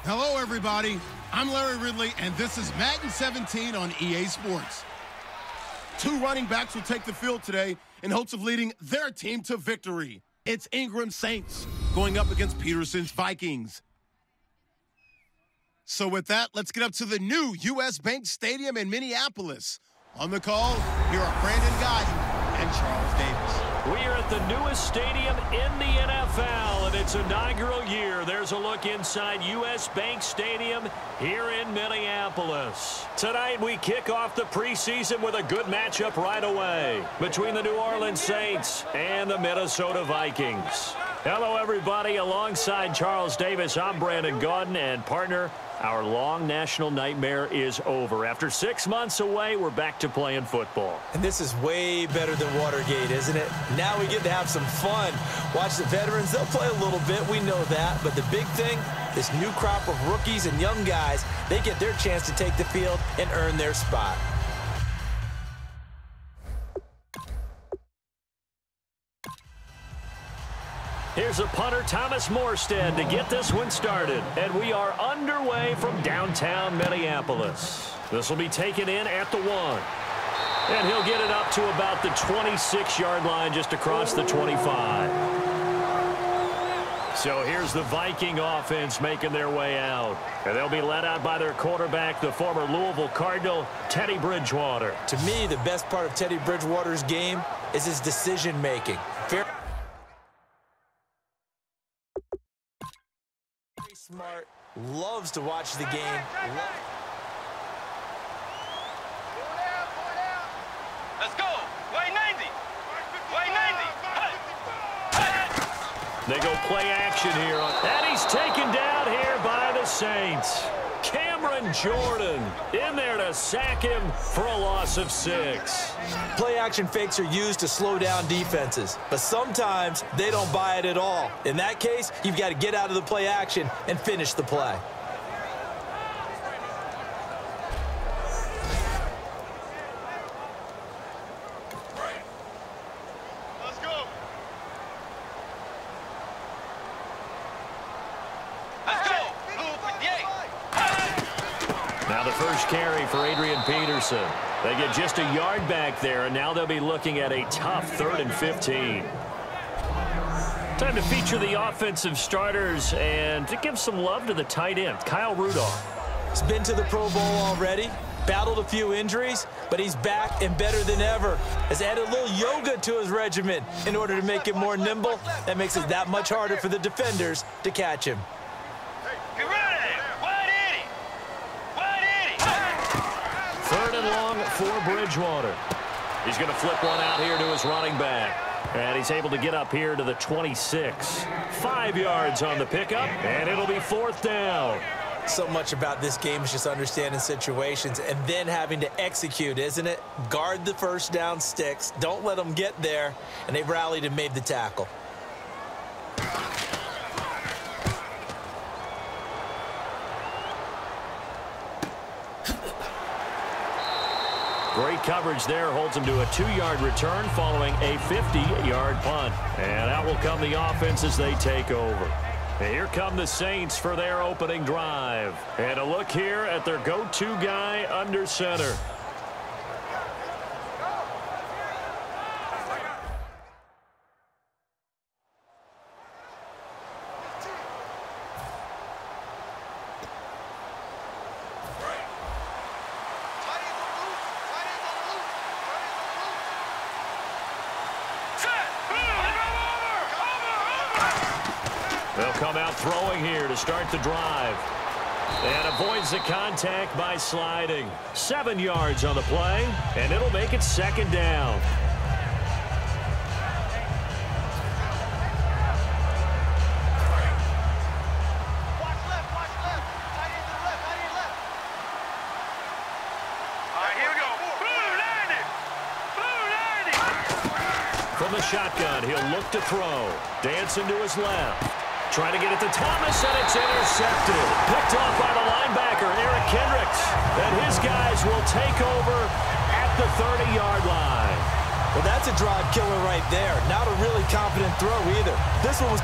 Hello, everybody. I'm Larry Ridley, and this is Madden 17 on EA Sports. Two running backs will take the field today in hopes of leading their team to victory. It's Ingram's Saints going up against Peterson's Vikings. So with that, let's get up to the new U.S. Bank Stadium in Minneapolis. On the call, here are Brandon Gaudin and Charles Davis. We are at the newest stadium in the NFL, and its inaugural year. There's a look inside U.S. Bank Stadium here in Minneapolis. Tonight, we kick off the preseason with a good matchup right away between the New Orleans Saints and the Minnesota Vikings. Hello, everybody. Alongside Charles Davis, I'm Brandon Gaudin, and partner, our long national nightmare is over. After 6 months away, we're back to playing football. And this is way better than Watergate, isn't it? Now we get to have some fun. Watch the veterans. They'll play a little bit. We know that. But the big thing, this new crop of rookies and young guys, they get their chance to take the field and earn their spot. Here's a punter, Thomas Morstead, to get this one started. And we are underway from downtown Minneapolis. This will be taken in at the 1. And he'll get it up to about the 26-yard line, just across the 25. So here's the Viking offense making their way out. And they'll be led out by their quarterback, the former Louisville Cardinal, Teddy Bridgewater. To me, the best part of Teddy Bridgewater's game is his decision-making. Very smart, loves to watch the game. Let's go. Way 90. Way 90. They go play action here. And he's taken down here by the Saints. Cameron Jordan in there to sack him for a loss of 6. Play-action fakes are used to slow down defenses, but sometimes they don't buy it at all. In that case, you've got to get out of the play-action and finish the play. Now the first carry for Adrian Peterson. They get just a yard back there, and now they'll be looking at a tough 3rd and 15. Time to feature the offensive starters and to give some love to the tight end, Kyle Rudolph. He's been to the Pro Bowl already, battled a few injuries, but he's back and better than ever. Has added a little yoga to his regimen in order to make him more nimble. That makes it that much harder for the defenders to catch him. Third and long for Bridgewater. He's going to flip one out here to his running back. And he's able to get up here to the 26. 5 yards on the pickup, and it'll be 4th down. So much about this game is just understanding situations and then having to execute, isn't it? Guard the first down sticks. Don't let them get there. And they rallied and made the tackle. Great coverage there, holds him to a 2-yard return following a 50-yard punt. And out will come the offense as they take over. And here come the Saints for their opening drive. And a look here at their go-to guy under center. They'll come out throwing here to start the drive. And avoids the contact by sliding. 7 yards on the play, and it'll make it 2nd down. Watch left. Tight end to the left. All right, here we go. Blue 90. From the shotgun, he'll look to throw. Dancing to his left. Trying to get it to Thomas, and it's intercepted. Picked off by the linebacker, Eric Kendricks. And his guys will take over at the 30-yard line. Well, that's a drive killer right there. Not a really confident throw either. This one was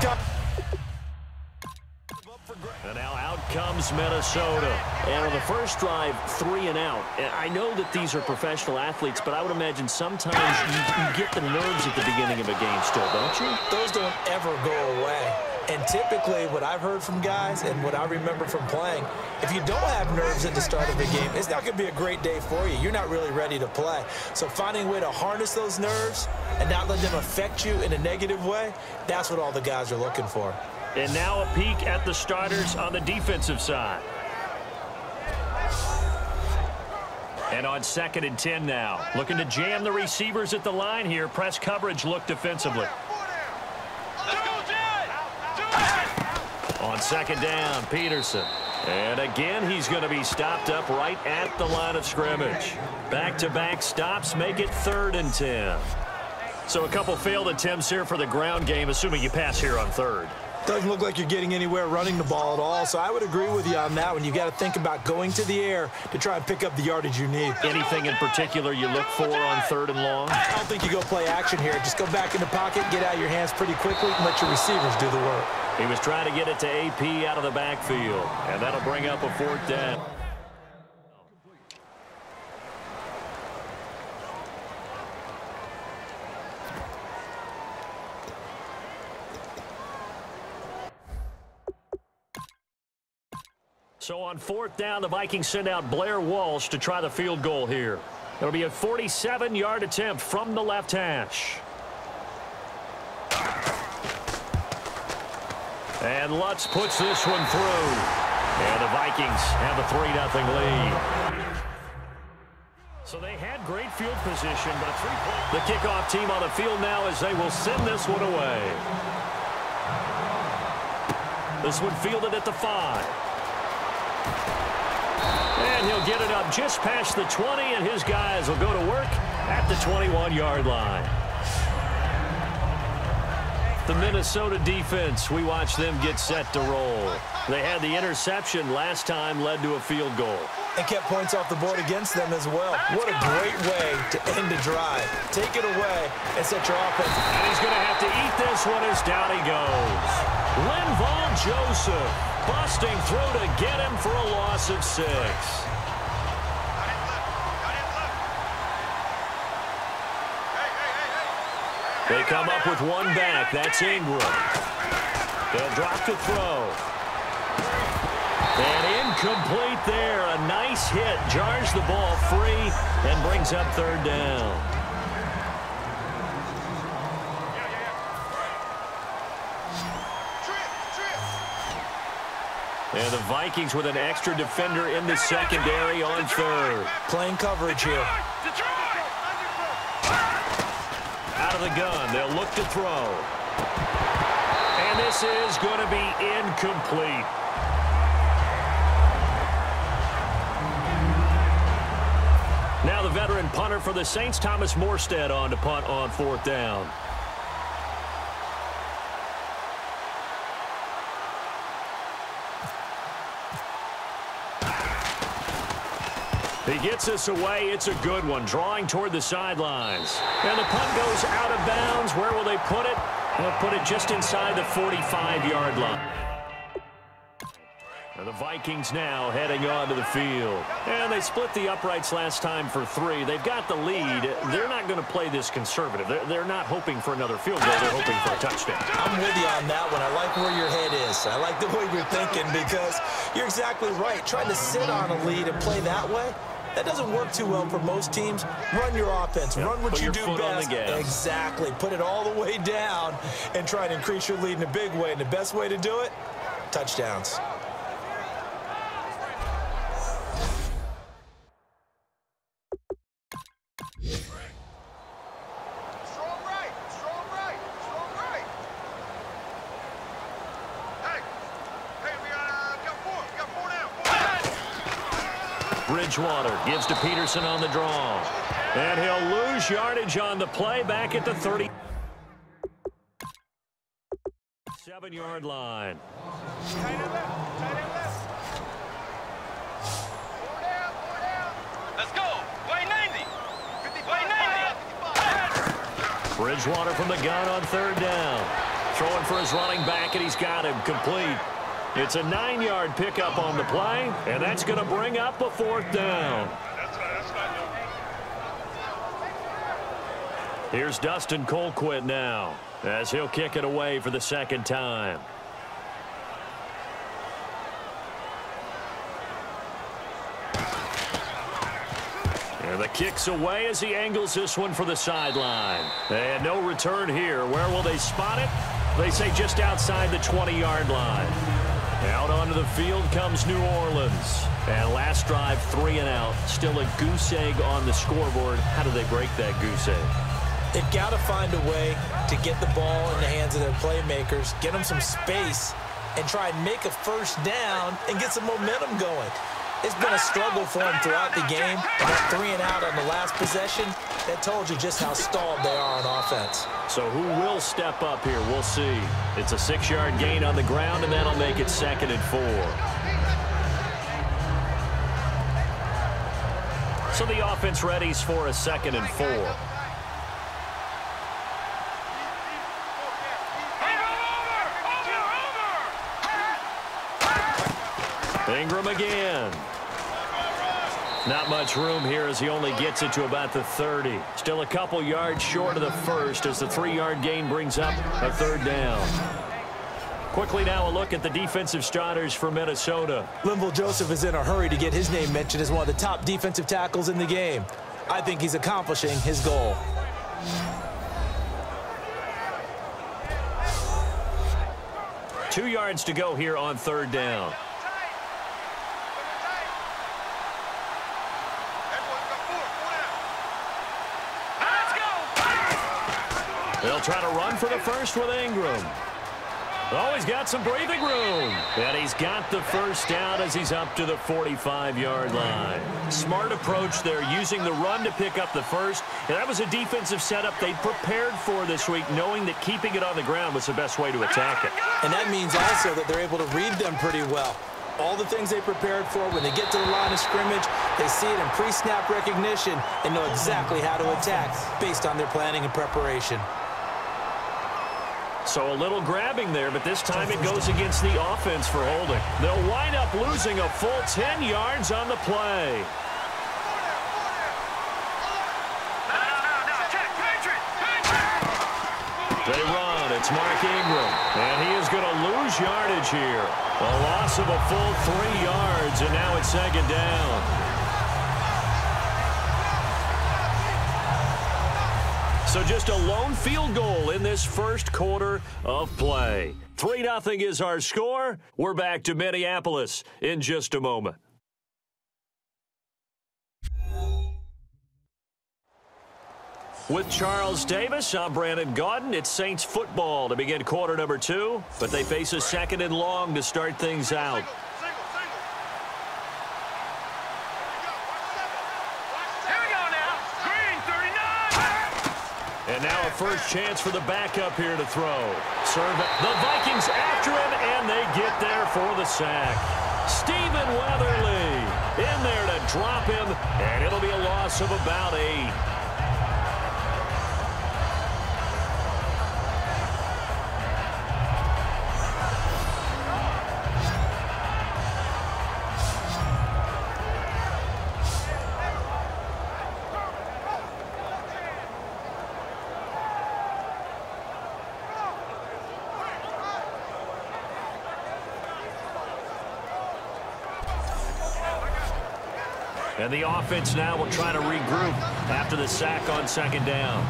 And now out comes Minnesota. And on the first drive, 3 and out. And I know that these are professional athletes, but I would imagine sometimes you get the nerves at the beginning of a game still, don't you? Those don't ever go away. And typically what I've heard from guys and what I remember from playing, if you don't have nerves at the start of the game, it's not going to be a great day for you. You're not really ready to play. So finding a way to harness those nerves and not let them affect you in a negative way, that's what all the guys are looking for. And now a peek at the starters on the defensive side. And on 2nd and 10 now. Looking to jam the receivers at the line here. Press coverage look defensively. On 2nd down, Peterson. And again, he's going to be stopped up right at the line of scrimmage. Back-to-back stops make it 3rd and 10. So a couple failed attempts here for the ground game, assuming you pass here on 3rd. Doesn't look like you're getting anywhere running the ball at all, so I would agree with you on that one. You got to think about going to the air to try and pick up the yardage you need. Anything in particular you look for on 3rd and long? I don't think you go play action here. Just go back in the pocket, get out of your hands pretty quickly, and let your receivers do the work. He was trying to get it to AP out of the backfield, and that'll bring up a 4th down. So on 4th down, the Vikings send out Blair Walsh to try the field goal here. It'll be a 47-yard attempt from the left hash. And Lutz puts this one through. And the Vikings have a 3-0 lead. So they had great field position, but a 3-point. The kickoff team on the field now as they will send this one away. This one fielded at the 5. get it up just past the 20, and his guys will go to work at the 21-yard line. The Minnesota defense, we watch them get set to roll. They had the interception last time, led to a field goal. And kept points off the board against them as well. What a great way to end a drive. Take it away and set your offense. And he's going to have to eat this one as down he goes. Linval Joseph busting through to get him for a loss of 6. They come up with one back. That's Ingram. They'll drop to throw. And incomplete there. A nice hit. Jars the ball free and brings up 3rd down. And the Vikings with an extra defender in the secondary on 3rd. Playing coverage here. Out of the gun, they'll look to throw. And this is going to be incomplete. Now the veteran punter for the Saints, Thomas Morstead, on to punt on 4th down. He gets this away. It's a good one. Drawing toward the sidelines. And the punt goes out of bounds. Where will they put it? They'll put it just inside the 45-yard line. And the Vikings now heading onto the field. And they split the uprights last time for 3. They've got the lead. They're not going to play this conservative. They're not hoping for another field goal. They're hoping for a touchdown. I'm with you on that one. I like where your head is. I like the way you're thinking because you're exactly right. Trying to sit on a lead and play that way, that doesn't work too well for most teams. Run your offense. Run what you do best. Exactly. Put it all the way down and try to increase your lead in a big way. And the best way to do it, touchdowns. Bridgewater gives to Peterson on the draw. And he'll lose yardage on the play back at the 37-yard line. Let's go. Way 90. Way 90. Bridgewater from the gun on 3rd down. Throwing for his running back, and he's got him complete. It's a 9-yard pickup on the play, and that's going to bring up a 4th down. Here's Dustin Colquitt now, as he'll kick it away for the 2nd time. And the kick's away as he angles this one for the sideline. And no return here. Where will they spot it? They say just outside the 20-yard line. Out onto the field comes New Orleans. And last drive, 3 and out. Still a goose egg on the scoreboard. How do they break that goose egg? They've got to find a way to get the ball in the hands of their playmakers, get them some space, and try and make a 1st down and get some momentum going. It's been a struggle for them throughout the game. And that 3 and out on the last possession, that told you just how stalled they are on offense. So who will step up here? We'll see. It's a 6-yard gain on the ground, and that'll make it 2nd and 4. So the offense readies for a 2nd and 4. Ingram again. Not much room here as he only gets it to about the 30. Still a couple yards short of the 1st as the 3-yard gain brings up a 3rd down. Quickly now a look at the defensive starters for Minnesota. Linval Joseph is in a hurry to get his name mentioned as one of the top defensive tackles in the game. I think he's accomplishing his goal. Two yards to go here on 3rd down. They'll try to run for the 1st with Ingram. Oh, he's got some breathing room. And he's got the first down as he's up to the 45-yard line. Smart approach there, using the run to pick up the first. And that was a defensive setup they prepared for this week, knowing that keeping it on the ground was the best way to attack it. And that means also that they're able to read them pretty well. All the things they prepared for, when they get to the line of scrimmage, they see it in pre-snap recognition and know exactly how to attack based on their planning and preparation. So a little grabbing there, but this time it goes against the offense for holding. They'll wind up losing a full 10 yards on the play. They run. It's Mark Ingram. And he is going to lose yardage here. A loss of a full 3 yards, and now it's second down. So just a lone field goal in this first quarter of play. 3-0 is our score. We're back to Minneapolis in just a moment. With Charles Davis, I'm Brandon Gaudin. It's Saints football to begin quarter number 2, but they face a 2nd and long to start things out. And now a first chance for the backup here to throw. The Vikings after him, and they get there for the sack. Stephen Weatherly in there to drop him, and it'll be a loss of about 8. And the offense now will try to regroup after the sack on second down.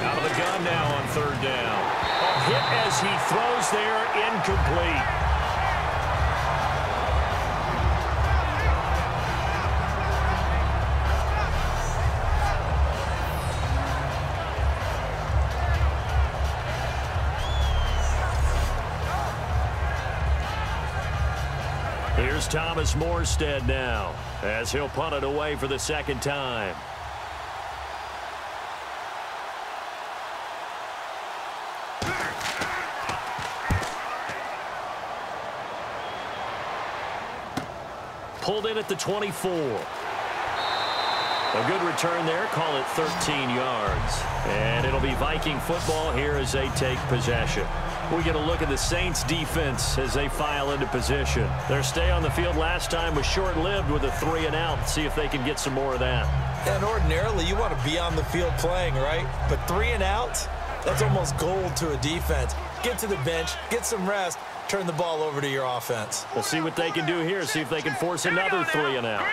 Out of the gun now on third down. A hit as he throws there, incomplete. Here's Thomas Morstead now as he'll punt it away for the second time. Pulled in at the 24. A good return there. Call it 13 yards. And it'll be Viking football here as they take possession. We get a look at the Saints defense as they file into position. Their stay on the field last time was short-lived with a 3-and-out. See if they can get some more of that. And ordinarily, you want to be on the field playing, right? But 3-and-out, that's almost gold to a defense. Get to the bench, get some rest, turn the ball over to your offense. We'll see what they can do here. See if they can force another 3-and-out.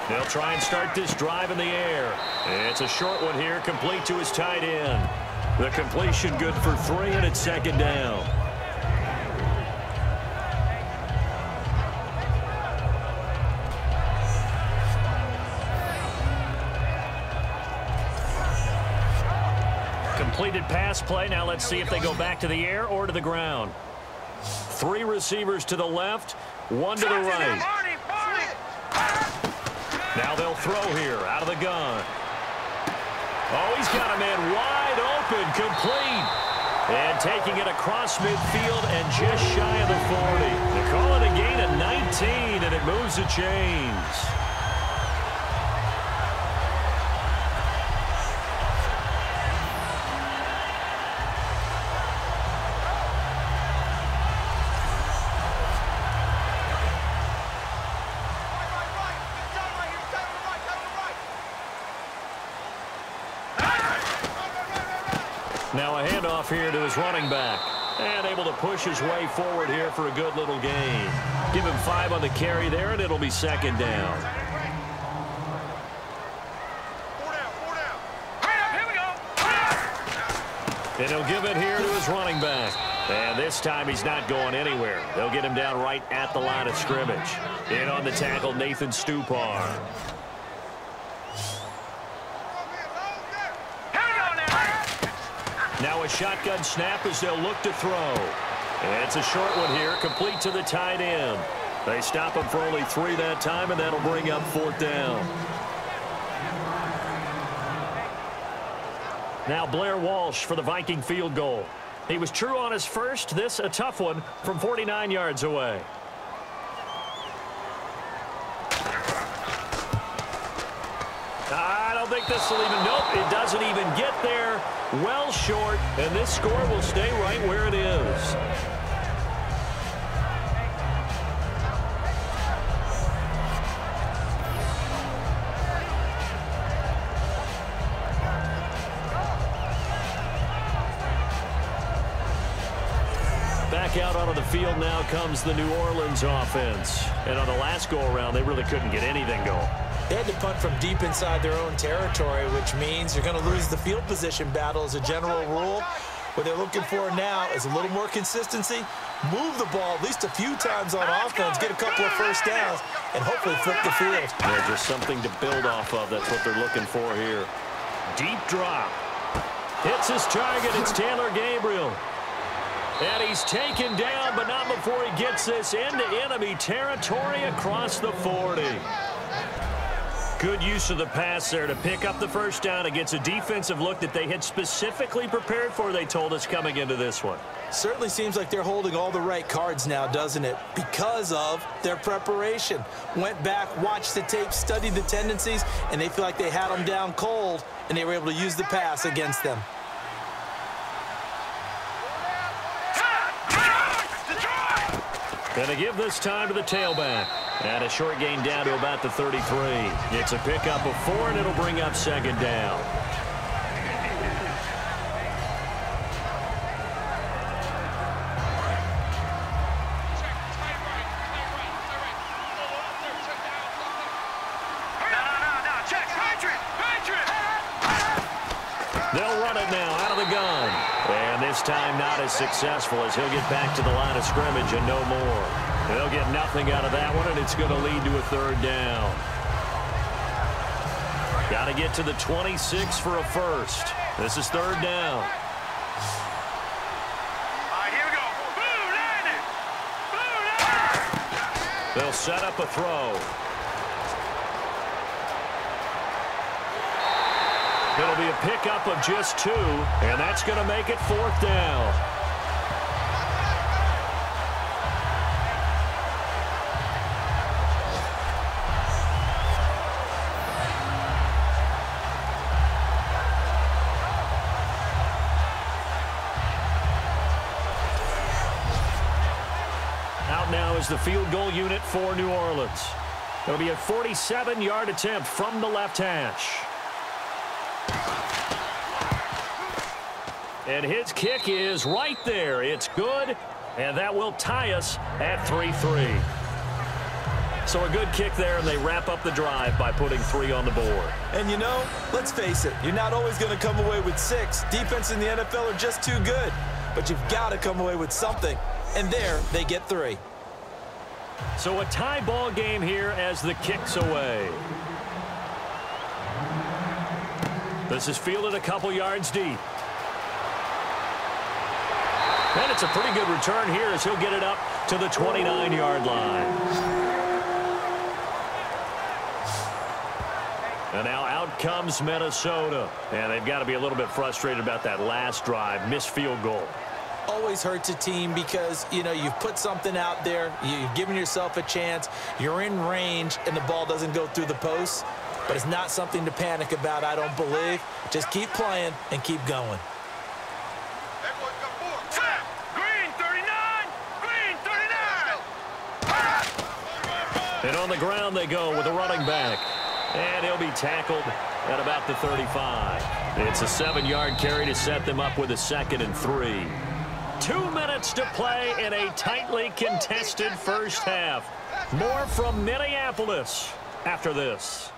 They'll try and start this drive in the air. It's a short one here, complete to his tight end. The completion good for 3, and it's second down. Completed pass play. Now let's see if they go back to the air or to the ground. 3 receivers to the left, 1 to the right. Now they'll throw here out of the gun. Oh, he's got a man wide open, complete. And taking it across midfield and just shy of the 40. They call it a gain of 19, and it moves the chains. Now a handoff here to his running back. And able to push his way forward here for a good little gain. Give him 5 on the carry there, and it'll be second down. And he'll give it here to his running back. And this time he's not going anywhere. They'll get him down right at the line of scrimmage. In on the tackle, Nathan Stupar. Now a shotgun snap as they'll look to throw. And it's a short one here, complete to the tight end. They stop him for only 3 that time, and that'll bring up 4th down. Now Blair Walsh for the Viking field goal. He was true on his first. This a tough one from 49 yards away. I don't think this will even, nope, it doesn't even get there. Well short, and this score will stay right where it is. Back out onto the field now comes the New Orleans offense. And on the last go-around, they really couldn't get anything going. They had to punt from deep inside their own territory, which means you're going to lose the field position battle as a general rule. What they're looking for now is a little more consistency, move the ball at least a few times on offense, get a couple of first downs, and hopefully flip the field. There's just something to build off of. That's what they're looking for here. Deep drop. Hits his target. It's Taylor Gabriel. And he's taken down, but not before he gets this into enemy territory across the 40. Good use of the pass there to pick up the first down against a defensive look that they had specifically prepared for, they told us, coming into this one. Certainly seems like they're holding all the right cards now, doesn't it? Because of their preparation. Went back, watched the tape, studied the tendencies, and they feel like they had them down cold, and they were able to use the pass against them. Gonna give this time to the tailback. And a short gain down to about the 33. It's a pickup of 4, and it'll bring up 2nd down. They'll run it now out of the gun. And this time not as successful as he'll get back to the line of scrimmage and no more. They'll get nothing out of that one, and it's going to lead to a 3rd down. Got to get to the 26 for a first. This is 3rd down. All right, here we go. Boom, landed. Boom, landed. They'll set up a throw. It'll be a pickup of just 2, and that's going to make it 4th down. Out now is the field goal unit for New Orleans. It'll be a 47-yard attempt from the left hash. And his kick is right there. It's good, and that will tie us at 3-3. So a good kick there, and they wrap up the drive by putting 3 on the board. And, you know, let's face it, you're not always going to come away with 6. Defense in the NFL are just too good. But you've got to come away with something. And there, they get 3. So a tie ball game here as the kick's away. This is fielded a couple yards deep. And it's a pretty good return here as he'll get it up to the 29-yard line. And now out comes Minnesota. And they've got to be a little bit frustrated about that last drive. Missed field goal. Always hurts a team because, you know, you've put something out there. You've given yourself a chance. You're in range, and the ball doesn't go through the posts. But it's not something to panic about, I don't believe. Just keep playing and keep going. And on the ground they go with a running back. And he'll be tackled at about the 35. It's a 7-yard carry to set them up with a 2nd and 3. 2 minutes to play in a tightly contested first half. More from Minneapolis after this.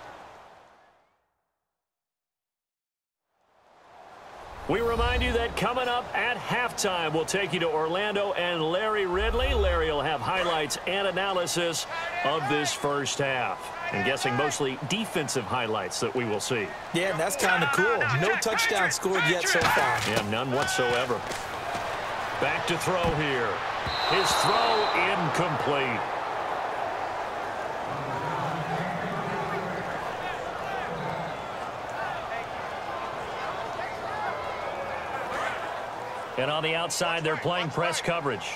We remind you that coming up at halftime, we'll take you to Orlando and Larry Ridley. Larry will have highlights and analysis of this first half. I'm guessing mostly defensive highlights that we will see. Yeah, and that's kind of cool. No touchdown scored yet so far. Yeah, none whatsoever. Back to throw here. His throw incomplete. And on the outside, they're playing press coverage.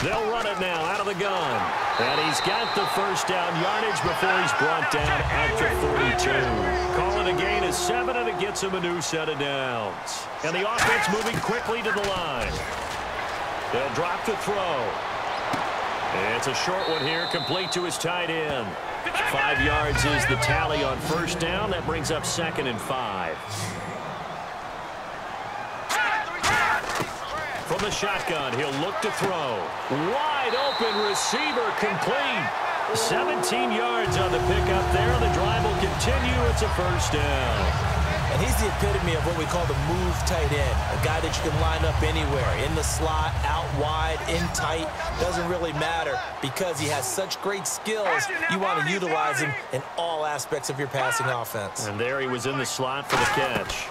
They'll run it now out of the gun. And he's got the first down yardage before he's brought down at the 42. Call it a gain of 7, and it gets him a new set of downs. And the offense moving quickly to the line. They'll drop the throw. It's a short one here, complete to his tight end. 5 yards is the tally on first down. That brings up 2nd and 5. From the shotgun, he'll look to throw. Wide open receiver, complete. 17 yards on the pickup there. The drive will continue. It's a first down. And he's the epitome of what we call the move tight end. A guy that you can line up anywhere. In the slot, out wide, in tight. Doesn't really matter because he has such great skills. You want to utilize him in all aspects of your passing offense. And there he was in the slot for the catch.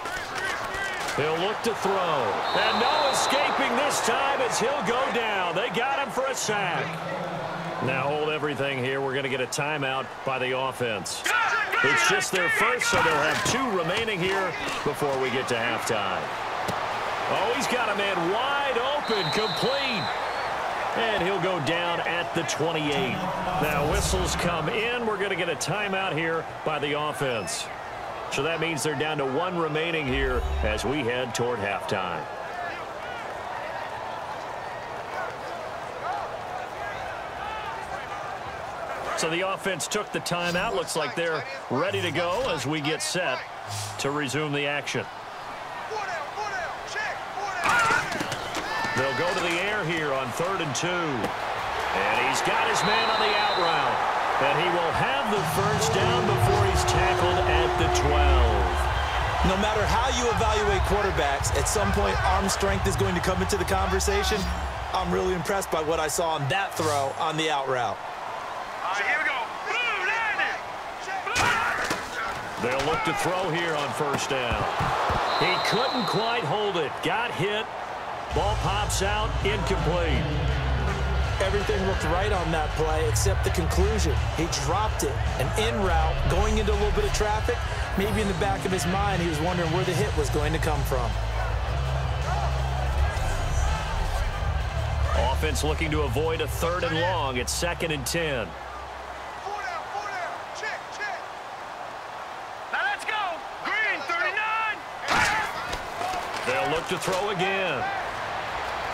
He'll look to throw. And no escaping this time as he'll go down. They got him for a sack. Now hold everything here. We're going to get a timeout by the offense. It's just their first, so they'll have 2 remaining here before we get to halftime. Oh, he's got a man wide open, complete. And he'll go down at the 28. Now whistles come in. We're going to get a timeout here by the offense. So that means they're down to 1 remaining here as we head toward halftime. So the offense took the timeout. Looks like they're ready to go as we get set to resume the action. They'll go to the air here on 3rd and 2. And he's got his man on the out route. And he will have the first down before he's tackled at the 12. No matter how you evaluate quarterbacks, at some point arm strength is going to come into the conversation. I'm really impressed by what I saw on that throw on the out route. Here we go. They'll look to throw here on first down. He couldn't quite hold it. Got hit. Ball pops out. Incomplete. Everything looked right on that play except the conclusion. He dropped it. An in route, going into a little bit of traffic. Maybe in the back of his mind, he was wondering where the hit was going to come from. Offense looking to avoid a 3rd and long. It's 2nd and 10. Now let's go. Green, 39. They'll look to throw again.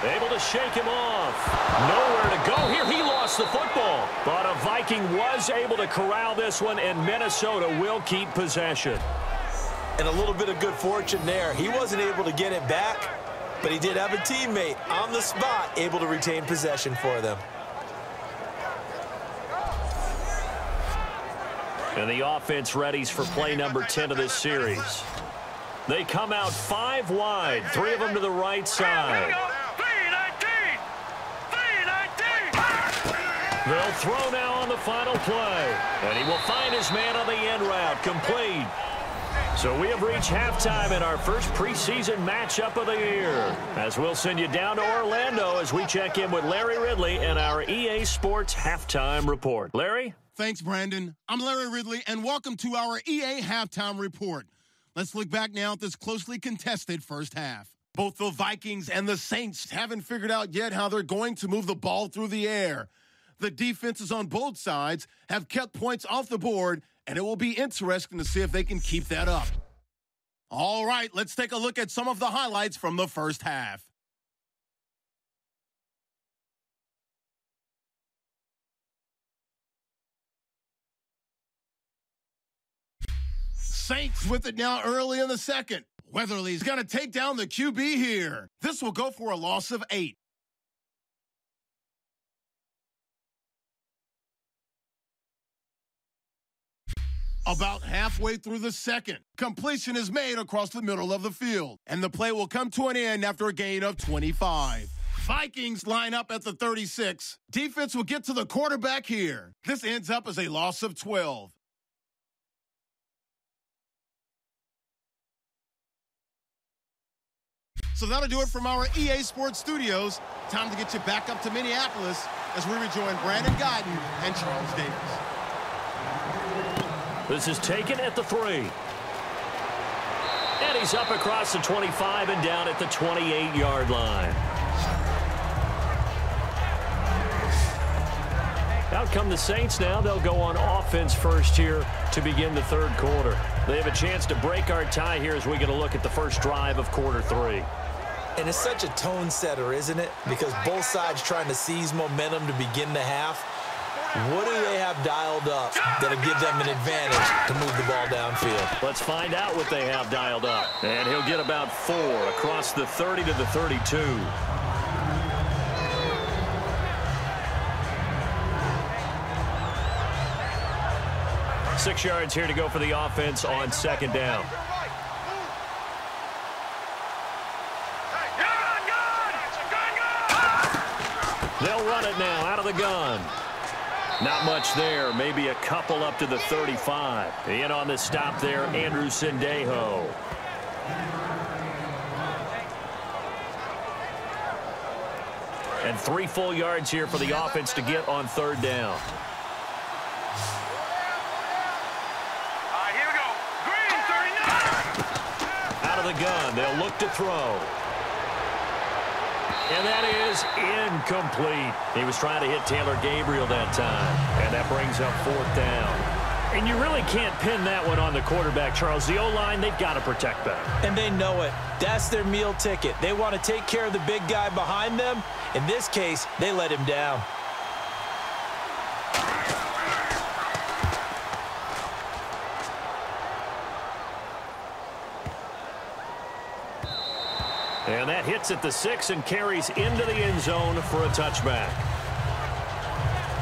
Able to shake him off. Nowhere to go here. He lost the football. But a Viking was able to corral this one, and Minnesota will keep possession. And a little bit of good fortune there. He wasn't able to get it back, but he did have a teammate on the spot able to retain possession for them. And the offense readies for play number 10 of this series. They come out 5 wide, 3 of them to the right side. They'll throw now on the final play. And he will find his man on the end route, complete. So we have reached halftime in our first preseason matchup of the year. As we'll send you down to Orlando as we check in with Larry Ridley and our EA Sports Halftime Report. Larry? Thanks, Brandon. I'm Larry Ridley, and welcome to our EA Halftime Report. Let's look back now at this closely contested first half. Both the Vikings and the Saints haven't figured out yet how they're going to move the ball through the air. The defenses on both sides have kept points off the board, and it will be interesting to see if they can keep that up. All right, let's take a look at some of the highlights from the first half. Saints with it now early in the second. Weatherly's going to take down the QB here. This will go for a loss of 8. About halfway through the second, completion is made across the middle of the field, and the play will come to an end after a gain of 25. Vikings line up at the 36. Defense will get to the quarterback here. This ends up as a loss of 12. So that'll do it from our EA Sports Studios. Time to get you back up to Minneapolis as we rejoin Brandon Guyton and Charles Davis. This is taken at the 3. And he's up across the 25 and down at the 28-yard line. Out come the Saints now. They'll go on offense first here to begin the third quarter. They have a chance to break our tie here as we get a look at the first drive of quarter 3. And it's such a tone setter, isn't it? Because both sides trying to seize momentum to begin the half. What do they have dialed up that'll give them an advantage to move the ball downfield? Let's find out what they have dialed up. And he'll get about 4 across the 30 to the 32. Six yards here to go for the offense on second down. They'll run it now out of the gun. Not much there. Maybe a couple up to the 35. In on the stop there, Andrew Sendejo. And 3 full yards here for the offense to get on third down. Here we go. Green, 39. Out of the gun. They'll look to throw. And that is incomplete. He was trying to hit Taylor Gabriel that time. And that brings up fourth down. And you really can't pin that one on the quarterback, Charles. The O-line, they've got to protect that. And they know it. That's their meal ticket. They want to take care of the big guy behind them. In this case, they let him down. And that hits at the 6 and carries into the end zone for a touchback.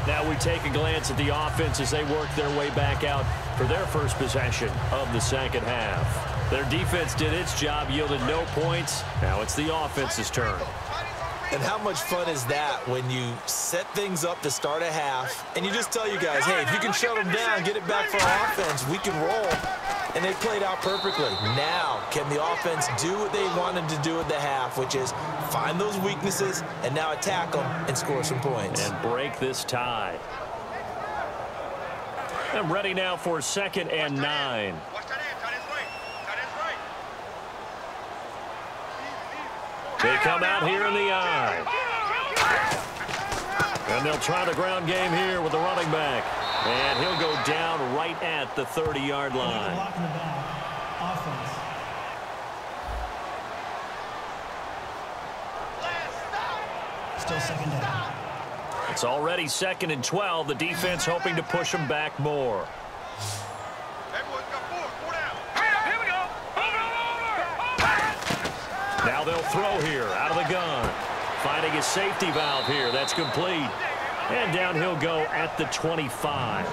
Now we take a glance at the offense as they work their way back out for their first possession of the second half. Their defense did its job, yielded no points. Now it's the offense's turn. And how much fun is that when you set things up to start a half and you just tell you guys, hey, if you can shut them down, get it back for our offense, we can roll. And they played out perfectly. Now, can the offense do what they wanted to do at the half, which is find those weaknesses and now attack them and score some points. And break this tie. And ready now for 2nd and 9. They come out here in the eye. And they'll try the ground game here with the running back. And he'll go down right at the 30-yard line. Still second down. It's already 2nd and 12. The defense hoping to push them back more. Now they'll throw here out of the gun. Finding a safety valve here. That's complete. And down he'll go at the 25.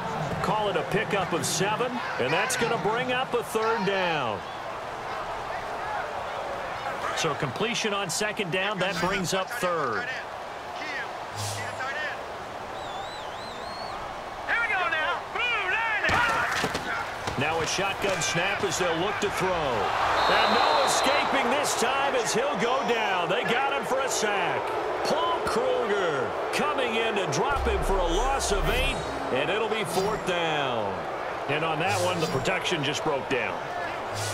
Call it a pickup of 7, and that's going to bring up a third down. So completion on second down, that brings up third. Now a shotgun snap as they'll look to throw. And no escaping this time as he'll go down. They got him for a sack. Paul Kruger coming in to drop him for a loss of 8, and it'll be 4th down. And on that one, the protection just broke down.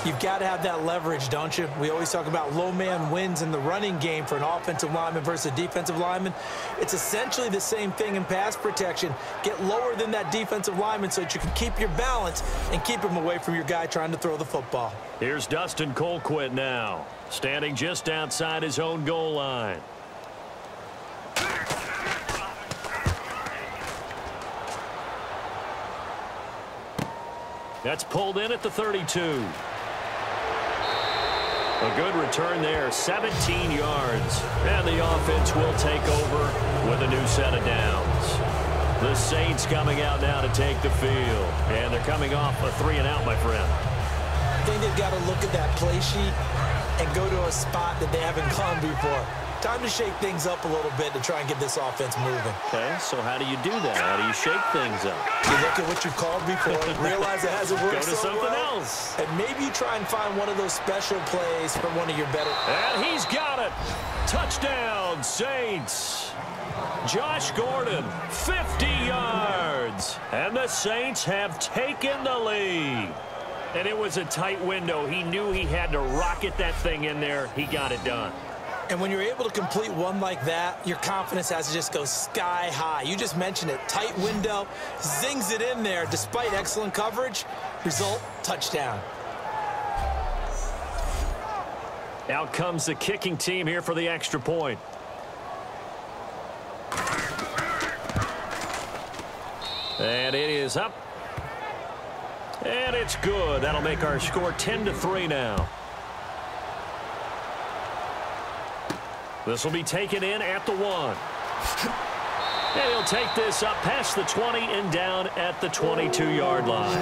You've got to have that leverage, don't you? We always talk about low man wins in the running game for an offensive lineman versus a defensive lineman. It's essentially the same thing in pass protection. Get lower than that defensive lineman so that you can keep your balance and keep him away from your guy trying to throw the football. Here's Dustin Colquitt now, standing just outside his own goal line. That's pulled in at the 32. A good return there, 17 yards. And the offense will take over with a new set of downs. The Saints coming out now to take the field. And they're coming off a 3-and-out, my friend. I think they've got to look at that play sheet and go to a spot that they haven't gone before. Time to shake things up a little bit to try and get this offense moving. Okay, so how do you do that? How do you shake things up? You look at what you've called before, realize it hasn't worked Go to so something well, else. and maybe you try and find one of those special plays from one of your better. And he's got it. Touchdown, Saints. Josh Gordon, 50 yards. And the Saints have taken the lead. And it was a tight window. He knew he had to rocket that thing in there. He got it done. And when you're able to complete one like that, your confidence has to just go sky high. You just mentioned it. Tight window, zings it in there despite excellent coverage. Result, touchdown. Out comes the kicking team here for the extra point. And it is up. And it's good. That'll make our score 10-3 now. This will be taken in at the 1. And he'll take this up past the 20 and down at the 22-yard line.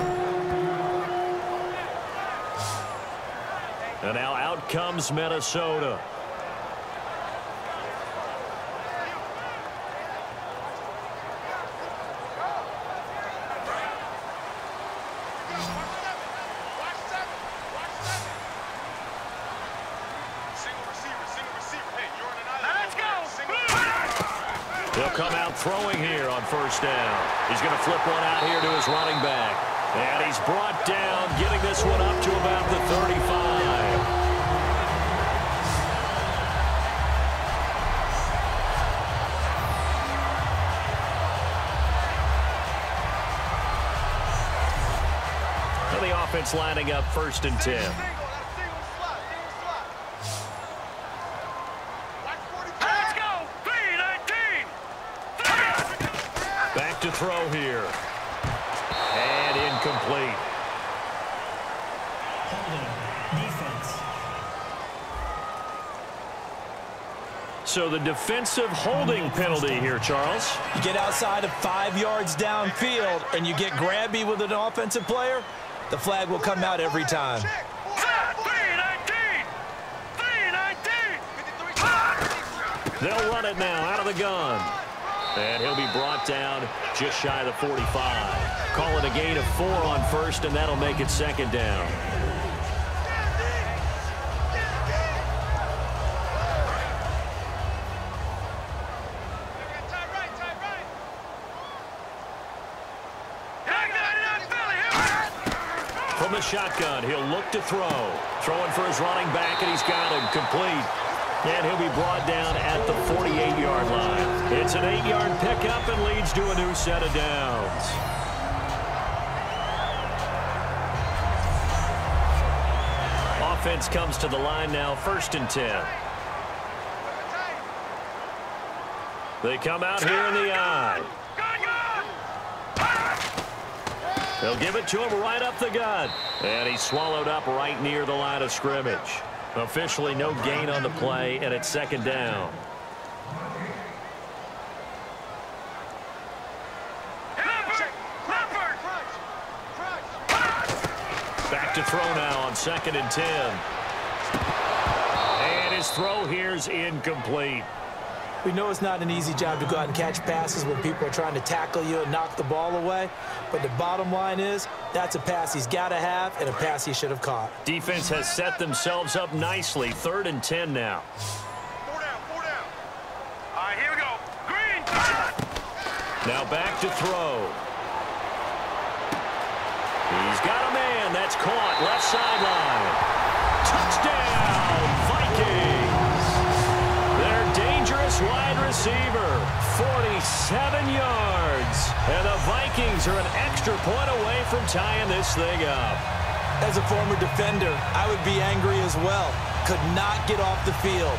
And now out comes Minnesota. He'll come out throwing here on first down. He's going to flip one out here to his running back. And he's brought down, getting this one up to about the 35. And the offense lining up 1st and 10. To throw here. And incomplete. Holding. Defense. So the defensive holding penalty here, Charles. You get outside of 5 yards downfield and you get grabby with an offensive player, the flag will come out every time. They'll run it now out of the gun. And he'll be brought down just shy of the 45. Call it a gain of 4 on first, and that'll make it 2nd down. From the shotgun, he'll look to throw. Throwing for his running back, and he's got him complete. And he'll be brought down at the 48-yard line. It's an 8-yard pickup and leads to a new set of downs. Offense comes to the line now, 1st and 10. They come out here in the eye. They'll give it to him right up the gut. And he's swallowed up right near the line of scrimmage. Officially no gain on the play, and it's 2nd down. Back to throw now on 2nd and 10. And his throw here's incomplete. We know it's not an easy job to go out and catch passes when people are trying to tackle you and knock the ball away. But the bottom line is, that's a pass he's got to have and a pass he should have caught. Defense has set themselves up nicely. 3rd and 10 now. 4 down, 4 down. All right, here we go. Green. Now back to throw. He's got a man. That's caught. Left sideline. Touchdown, Vikings. Their dangerous wide receiver, 47 yards. And the Vikings are an extra point away from tying this thing up. As a former defender, I would be angry as well. Could not get off the field.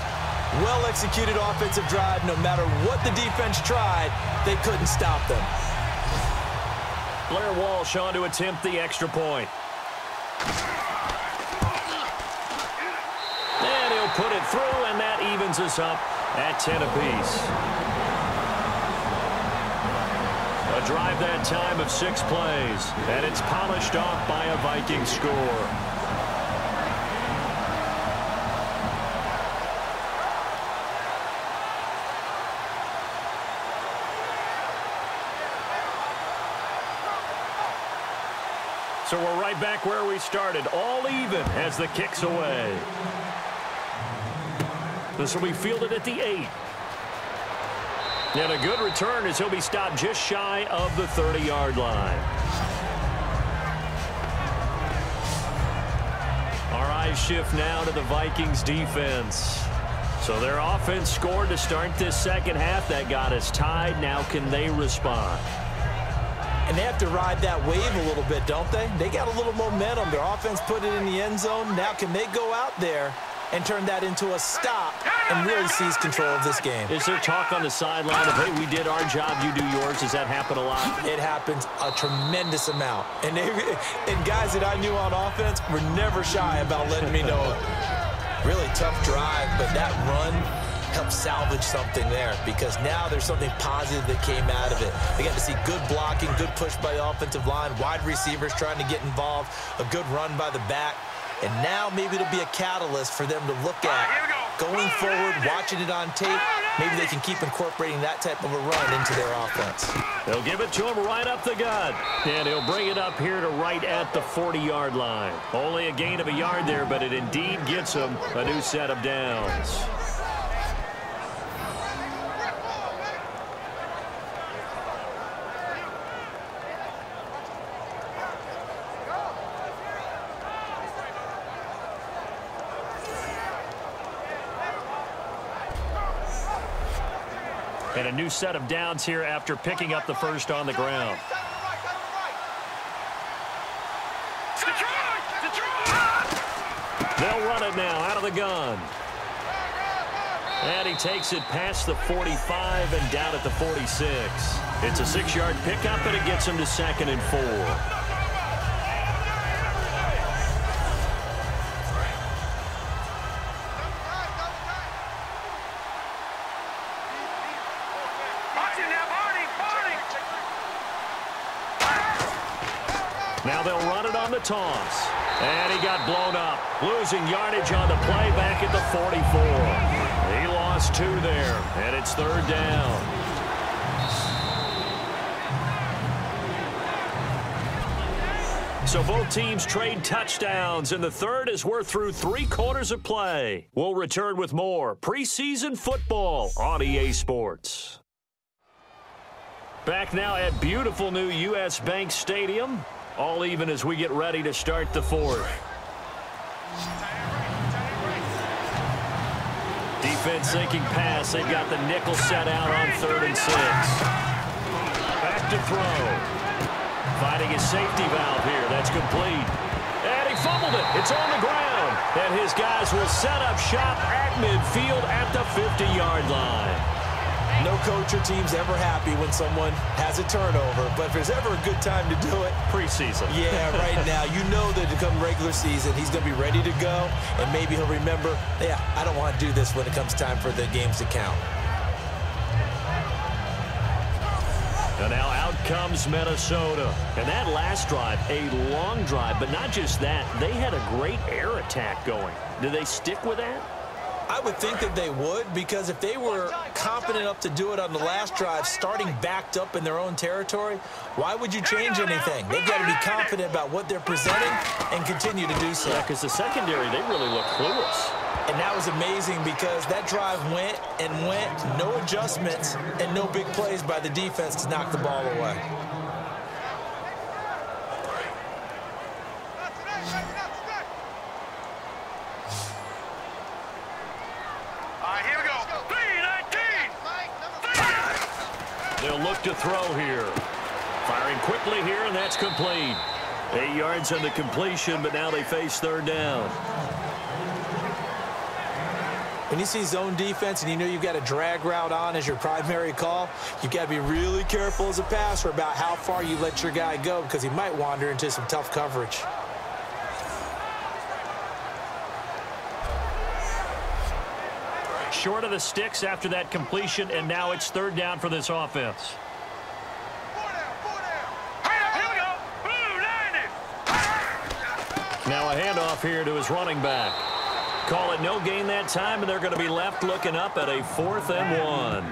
Well-executed offensive drive. No matter what the defense tried, they couldn't stop them. Blair Walsh on to attempt the extra point. And he'll put it through, and that evens us up at 10 apiece. A drive that time of 6 plays, and it's polished off by a Viking score. So we're right back where we started, all even as the kick's away. This will be fielded at the 8. And a good return as he'll be stopped just shy of the 30-yard line. Our eyes shift now to the Vikings defense. So their offense scored to start this second half. That got us tied. Now can they respond? And they have to ride that wave a little bit, don't they? They got a little momentum. Their offense put it in the end zone. Now can they go out there and turn that into a stop and really seize control of this game? Is there talk on the sideline of, hey, we did our job, you do yours? Does that happen a lot? It happens a tremendous amount. And guys that I knew on offense were never shy about letting me know. Really tough drive, but that run help salvage something there, because now there's something positive that came out of it. They got to see good blocking, good push by the offensive line, wide receivers trying to get involved, a good run by the back, and now maybe it'll be a catalyst for them to look at going forward, watching it on tape. Maybe they can keep incorporating that type of a run into their offense. They'll give it to him right up the gut, and he'll bring it up here to right at the 40-yard line. Only a gain of a yard there, but it indeed gets him a new set of downs. And a new set of downs here after picking up the first on the ground. They'll run it now out of the gun. And he takes it past the 45 and down at the 46. It's a 6-yard pickup, and it gets him to 2nd and 4. Now they'll run it on the toss. And he got blown up. Losing yardage on the play back at the 44. He lost 2 there, and it's 3rd down. So both teams trade touchdowns, and the third as we're through 3 quarters of play. We'll return with more preseason football on EA Sports. Back now at beautiful new U.S. Bank Stadium. All even as we get ready to start the 4th. Defense sinking pass. They've got the nickel set out on 3rd and 6. Back to throw. Finding his safety valve here. That's complete. And he fumbled it. It's on the ground. And his guys will set up shop at midfield at the 50-yard line. No coach or team's ever happy when someone has a turnover, but if there's ever a good time to do it, preseason. Yeah, right now. You know that to come regular season, he's going to be ready to go, and maybe he'll remember, yeah, I don't want to do this when it comes time for the games to count. And now out comes Minnesota. And that last drive, a long drive, but not just that, they had a great air attack going. Do they stick with that? I would think that they would, because if they were confident enough to do it on the last drive, starting backed up in their own territory, why would you change anything? They've got to be confident about what they're presenting and continue to do so. Yeah, because the secondary, they really look clueless. And that was amazing because that drive went and went, no adjustments, and no big plays by the defense to knock the ball away. They'll look to throw here. Firing quickly here, and that's complete. 8 yards on the completion, but now they face 3rd down. When you see zone defense and you know you've got a drag route on as your primary call, you've got to be really careful as a passer about how far you let your guy go, because he might wander into some tough coverage. Short of the sticks after that completion, and now it's 3rd down for this offense. Now a handoff here to his running back. Call it no gain that time, and they're going to be left looking up at a 4th and 1.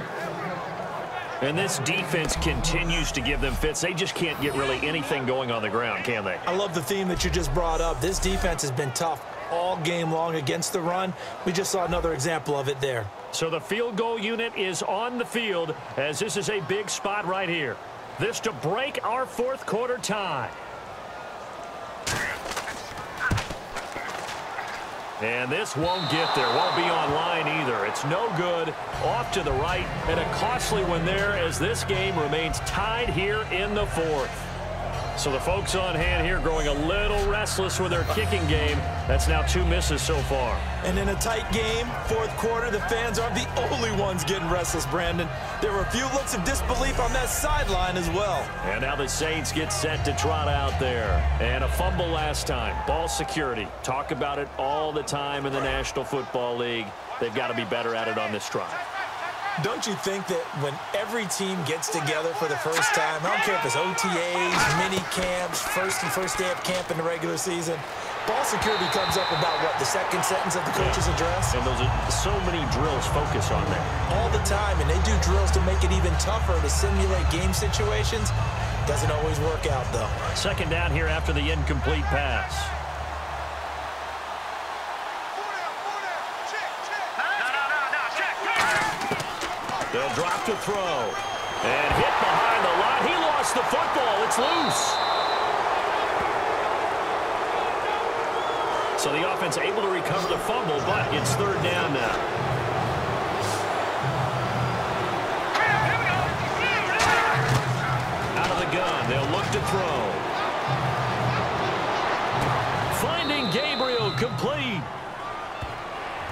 And this defense continues to give them fits. They just can't get really anything going on the ground, can they? I love the theme that you just brought up. This defense has been tough all game long against the run. We just saw another example of it there. So the field goal unit is on the field, as this is a big spot right here. This to break our 4th quarter tie. And this won't get there. Won't be on line either. It's no good. Off to the right. And a costly one there as this game remains tied here in the 4th. So the folks on hand here growing a little restless with their kicking game. That's now 2 misses so far. And in a tight game, 4th quarter, the fans aren't the only ones getting restless, Brandon. There were a few looks of disbelief on that sideline as well. And now the Saints get set to trot out there. And a fumble last time. Ball security. Talk about it all the time in the National Football League. They've got to be better at it on this drive. Don't you think that when every team gets together for the first time, I don't care if it's OTAs, mini camps, first day of camp in the regular season, ball security comes up about what, the second sentence of the coach's address? And those are so many drills focus on that. All the time, and they do drills to make it even tougher to simulate game situations. Doesn't always work out, though. 2nd down here after the incomplete pass. They'll drop to throw. And hit behind the line. He lost the football. It's loose. So the offense able to recover the fumble, but it's 3rd down now. Out of the gun. They'll look to throw. Finding Gabriel complete.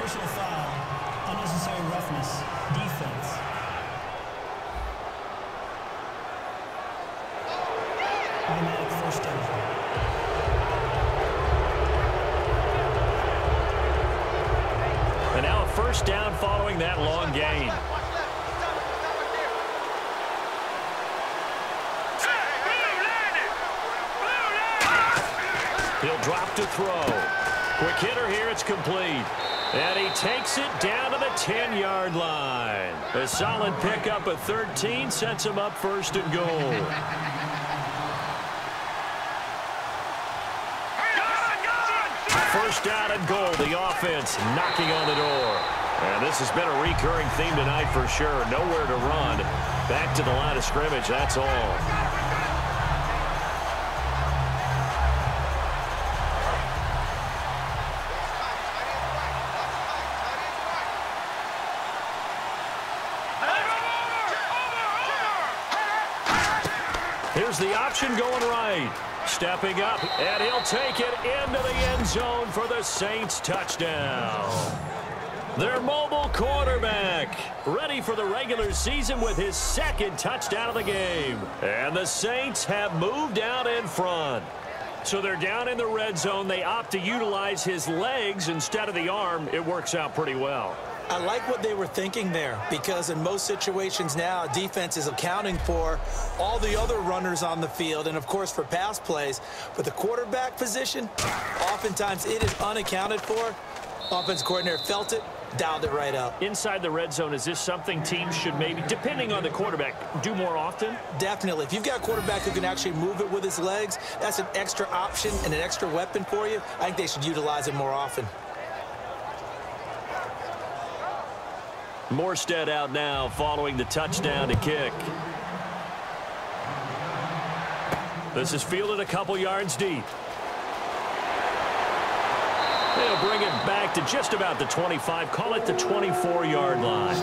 Personal foul. Unnecessary roughness. Defense. Automatic 1st down. And now a 1st down following that long gain. He'll drop to throw. Quick hitter here, it's complete. And he takes it down to the 10-yard line. A solid pickup at 13 sets him up 1st and goal. First down and goal, the offense knocking on the door. And this has been a recurring theme tonight for sure. Nowhere to run. Back to the line of scrimmage, that's all. Here's the option going right. Stepping up, and he'll take it into the end zone for the Saints touchdown. Their mobile quarterback, ready for the regular season with his 2nd touchdown of the game. And the Saints have moved out in front. So they're down in the red zone. They opt to utilize his legs instead of the arm. It works out pretty well. I like what they were thinking there, because in most situations now, defense is accounting for all the other runners on the field and, of course, for pass plays. But the quarterback position, oftentimes it is unaccounted for. Offensive coordinator felt it, dialed it right up. Inside the red zone, is this something teams should maybe, depending on the quarterback, do more often? Definitely. If you've got a quarterback who can actually move it with his legs, that's an extra option and an extra weapon for you. I think they should utilize it more often. Morstead out now following the touchdown to kick. This is fielded a couple yards deep. They'll bring it back to just about the 25. Call it the 24-yard line.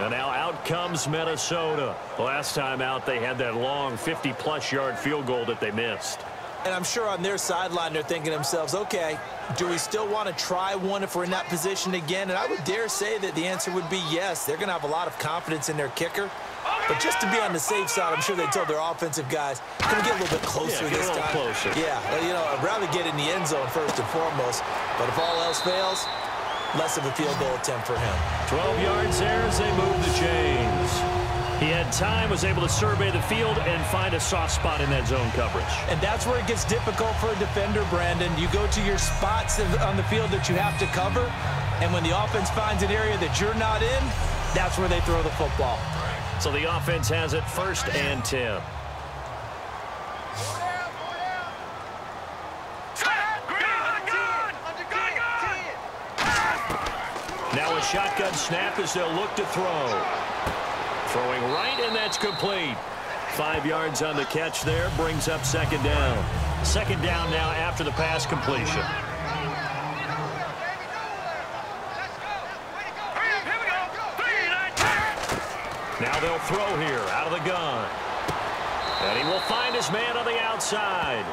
And now out comes Minnesota. Last time out, they had that long 50-plus yard field goal that they missed. And I'm sure on their sideline they're thinking to themselves, okay, do we still want to try one if we're in that position again? And I would dare say that the answer would be yes. They're going to have a lot of confidence in their kicker. But just to be on the safe side, I'm sure they told their offensive guys, can we get a little bit closer this time? Closer. Yeah, you know, I'd rather get in the end zone first and foremost. But if all else fails, less of a field goal attempt for him. 12 yards there as they move the chains. He had time, was able to survey the field and find a soft spot in that zone coverage. And that's where it gets difficult for a defender, Brandon. You go to your spots on the field that you have to cover, and when the offense finds an area that you're not in, that's where they throw the football. So the offense has it 1st and 10. Now a shotgun snap as they'll look to throw. Throwing right, and that's complete. 5 yards on the catch there, brings up 2nd down. 2nd down now after the pass completion. Now they'll throw here out of the gun. And he will find his man on the outside.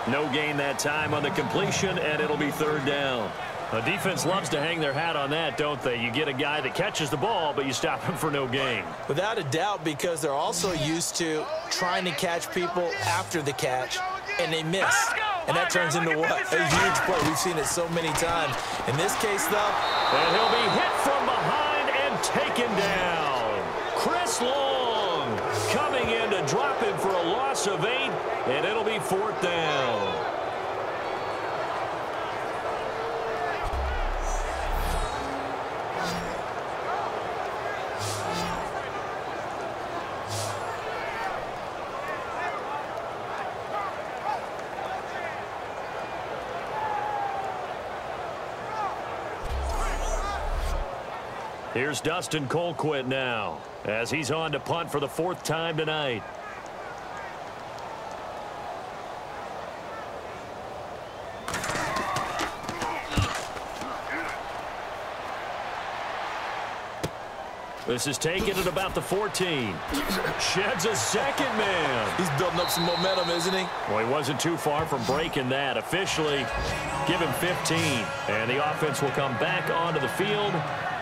No gain that time on the completion, and it'll be 3rd down. The defense loves to hang their hat on that, don't they? You get a guy that catches the ball, but you stop him for no gain. Without a doubt, because they're also used to trying to catch people after the catch, and they miss. And that turns into what? A huge play. We've seen it so many times. In this case, though. And he'll be hit from behind and taken down. Chris Long coming in to drop him for a loss of 8, and it'll be 4th down. Here's Dustin Colquitt now, as he's on to punt for the 4th time tonight. This is taken at about the 14. Sheds a 2nd man. He's building up some momentum, isn't he? Well, he wasn't too far from breaking that. Officially, give him 15. And the offense will come back onto the field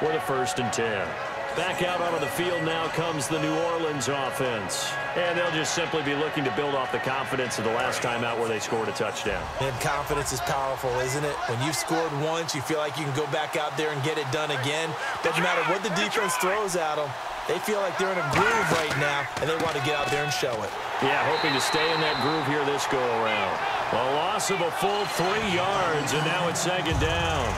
with a 1st and 10. Back out onto the field now comes the New Orleans offense. And they'll just simply be looking to build off the confidence of the last time out where they scored a touchdown. And confidence is powerful, isn't it? When you've scored once, you feel like you can go back out there and get it done again. Doesn't matter what the defense throws at them. They feel like they're in a groove right now, and they want to get out there and show it. Yeah, hoping to stay in that groove here this go-around. A loss of a full 3 yards, and now it's 2nd down.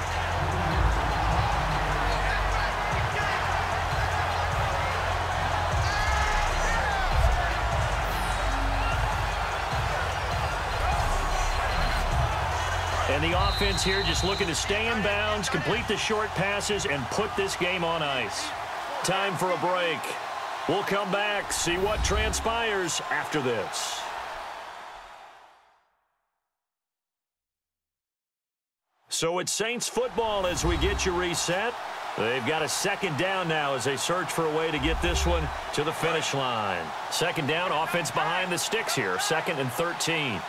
And the offense here just looking to stay in bounds, complete the short passes, and put this game on ice. Time for a break. We'll come back, see what transpires after this. So it's Saints football as we get you reset. They've got a 2nd down now as they search for a way to get this one to the finish line. 2nd down, offense behind the sticks here, 2nd and 13.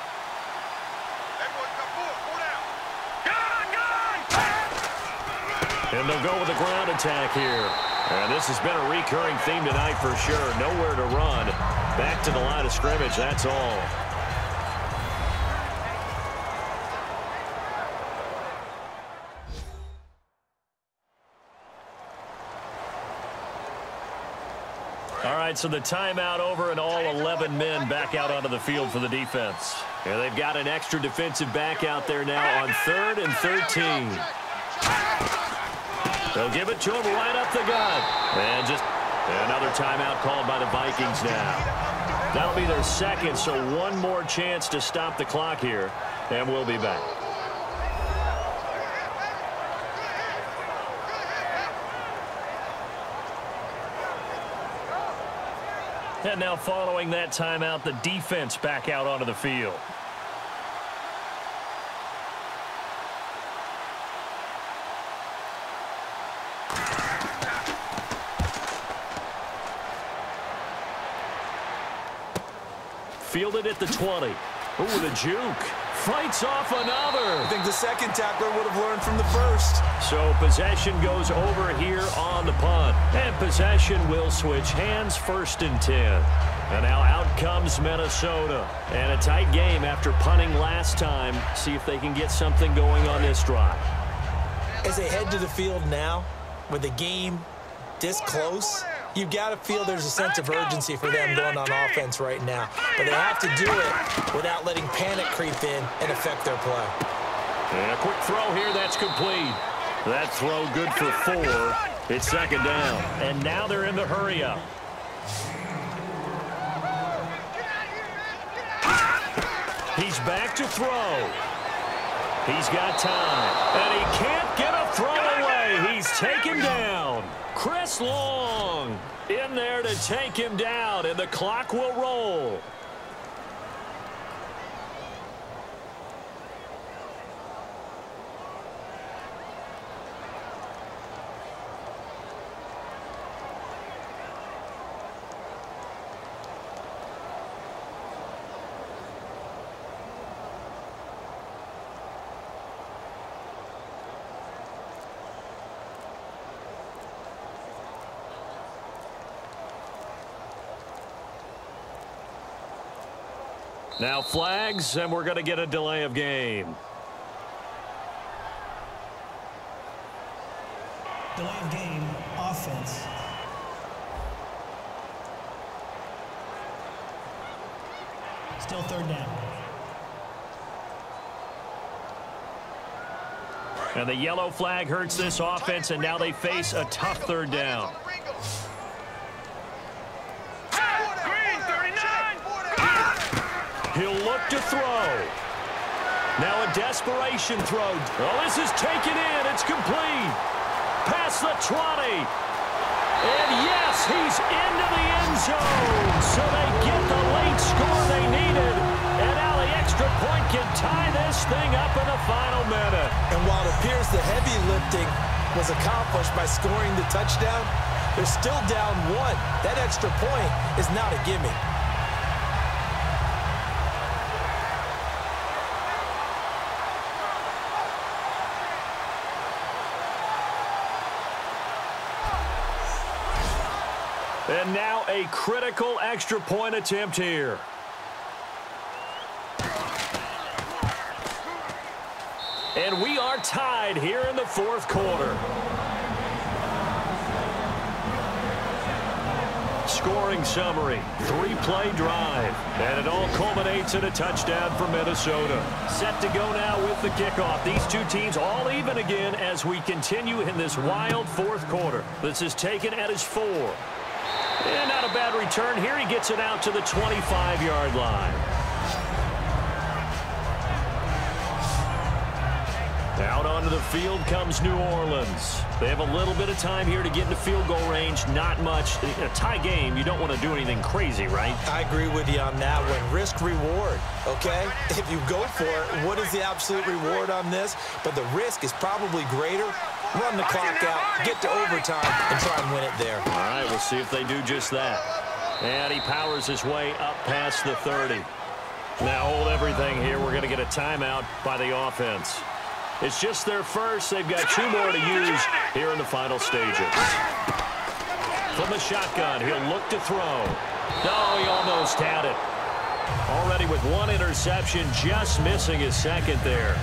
And they'll go with a ground attack here. And this has been a recurring theme tonight for sure. Nowhere to run. Back to the line of scrimmage, that's all. All right, so the timeout over and all 11 men back out onto the field for the defense. And they've got an extra defensive back out there now on 3rd and 13. They'll give it to him right up the gut. And just another timeout called by the Vikings now. That'll be their 2nd, so one more chance to stop the clock here. And we'll be back. And now following that timeout, the defense back out onto the field. Fielded at the 20. Ooh, the juke. Fights off another. I think the 2nd tackler would have learned from the 1st. So possession goes over here on the punt. And possession will switch hands, 1st and 10. And now out comes Minnesota. And a tight game after punting last time. See if they can get something going on this drive. As they head to the field now, with the game this close, You've got to feel there's a sense of urgency for them going on offense right now. But they have to do it without letting panic creep in and affect their play. And a quick throw here, that's complete. That throw good for 4. It's second down. And now they're in the hurry-up. He's back to throw. He's got time. And he can't get a throw away. He's taken down. Chris Long in there to take him down, and the clock will roll. Now flags, and we're going to get a delay of game. Delay of game, offense. Still third down. And the yellow flag hurts this offense, and now they face a tough third down. He'll look to throw. Now a desperation throw. Oh, this is taken in. It's complete. Past the 20. And yes, he's into the end zone. So they get the late score they needed. And now the extra point can tie this thing up in the final minute. And while it appears the heavy lifting was accomplished by scoring the touchdown, they're still down 1. That extra point is not a gimme. And now a critical extra point attempt here. And we are tied here in the fourth quarter. Scoring summary, 3-play drive. And it all culminates in a touchdown for Minnesota. Set to go now with the kickoff. These two teams all even again as we continue in this wild fourth quarter. This is taken at his 4. And not a bad return here. He gets it out to the 25-yard line. Out onto the field comes New Orleans. They have a little bit of time here to get into field goal range. Not much. In a tie game, you don't want to do anything crazy, right? I agree with you on that one. Risk-reward, okay? If you go for it, what is the absolute reward on this? But the risk is probably greater. Run the clock out, get to overtime, and try and win it there. All right, we'll see if they do just that. And he powers his way up past the 30. Now hold everything here. We're going to get a timeout by the offense. It's just their first. They've got 2 more to use here in the final stages. From the shotgun, he'll look to throw. No, he almost had it. Already with 1 interception, just missing his second there.